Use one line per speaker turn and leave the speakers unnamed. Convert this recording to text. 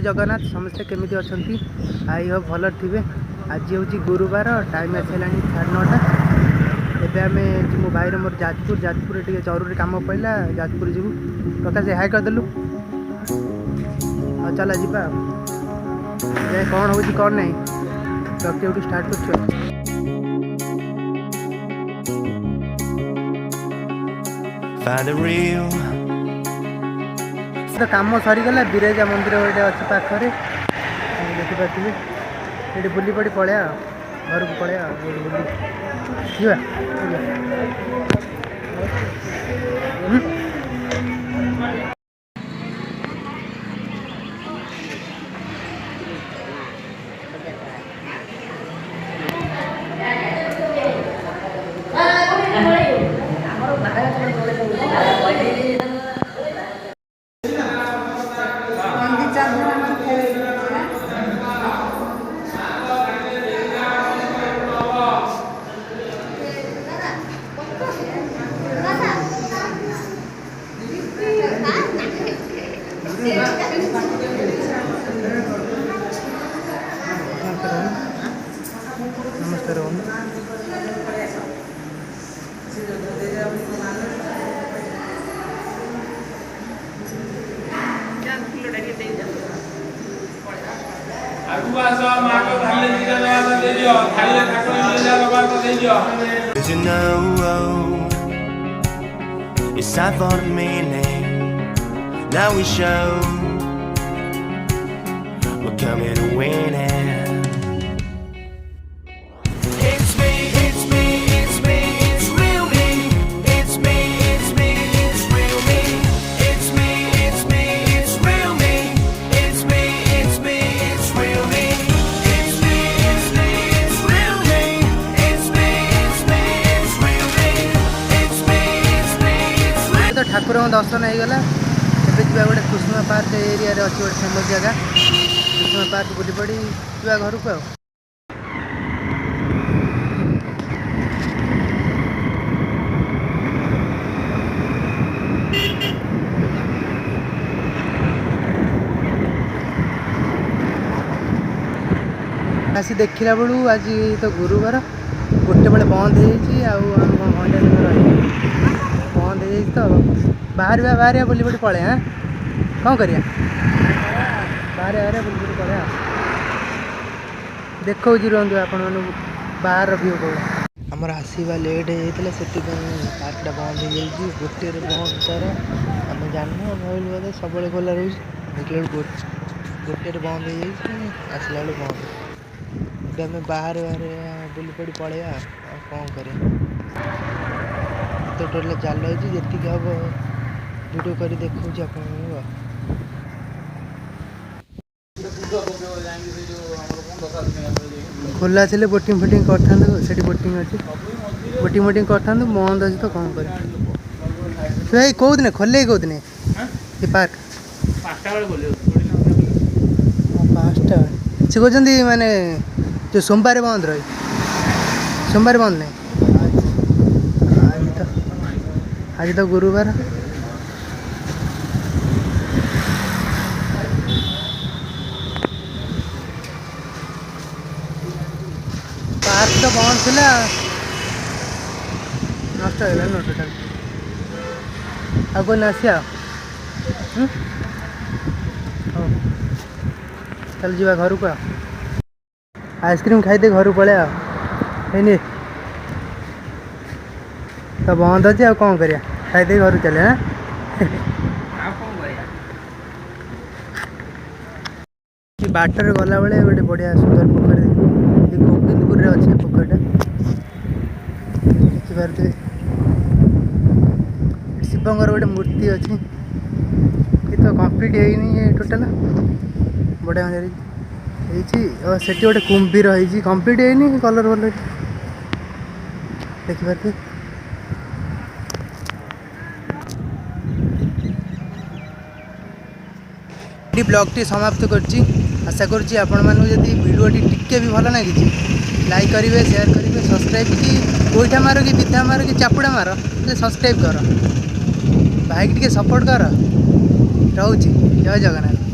जगन्नाथ समस्ते केमिति अछंती I hope भल थे। आज हूँ गुरुवार टाइम आसला 9:30। एबे आम जीवु भाई मोर जाजपुर टे जरूरी कम पड़ा जाजपुर जीवु। प्रकाश हाई करदेलु हाँ चल जा कौन हो कौन नहीं एक्टिविटी स्टार्ट कर तो काम सरीगला बिरजा मंदिर गोटे अच्छी पाखे देखिपे ये बुली पड़ी पलैया घर को पलैया बुली नमस्ते Rohan
it's time for the meaning. Now we show we're coming to win it. It's me, it's me, it's me, it's real me. It's me, it's me, it's real me. It's me, it's me, it's real me. It's me, it's me, it's real me. It's me, it's me, it's real me. It's me, it's me, it's real me. It's me, it's me, it's real.
तो ठाकुर दर्शन हो गला। जा गोटे कुसुमा park area रे अच्छी गोटे famous जगह कुसुमा park बुली पड़ी जा घर को आसी देखला बेलू आज तो गुरुवार गोटे बेले बंद हो घंटे बंद हो तो बाहर बुली पड़ी पड़े हाँ कौन करिया बाहर बुली पड़ी पड़े देखो रुहतु आपण बाहर व्यू कौन आमर आसवा लेट होता से पार्कटा बंद हो जाए गोटे बंद कर आम जानू भाविलु बोधे सब खोला रोज देखल गोटे बंद हो जाए आसला बेलू बंद आम बाहर बुली पड़ी पड़े कौन कर तो टोटल जाल जी हम वीडियो कर देखा खोला थे बोटिंग फोटिंग कर बोटिंग अच्छी बोटिंग कर बंद अच्छे तो कौन कर कौ दिन खोले कौ दिन ये पार्क 5टा से कहते माने जो सोमवार बंद रही सोमवार बंद नहीं आज तो गुरुवार पार्क तो बंद थी नष्ट हो टोटाल आगे आसिया चल जा घर को आइसक्रीम खाई घर पड़े है तो बंद अच्छे आ कौन करिया खाई घर चले हाँ बाटर गला बेले गोटे बढ़िया सुंदर पोखरी गोविंदपुर अच्छे पोखरटा देखिपारे शिवंकर गोटे मूर्ति अच्छी ये तो कम्प्लीट है टोटाल बढ़िया मजा से गोटे कुंभीर है कम्प्लीट है कलर वलर देखिपारे ब्लॉग टी समाप्त करची आशा करुँच आपण मानू जदि वीडियोटी टिके भी भल लगी लाइक करेंगे शेयर करेंगे सब्सक्राइब की गोईठा मार कि बिथा मार कि चापुड़ा मार सब्सक्राइब कर भाई टी सपोर्ट कर रोची जय जगन्नाथ।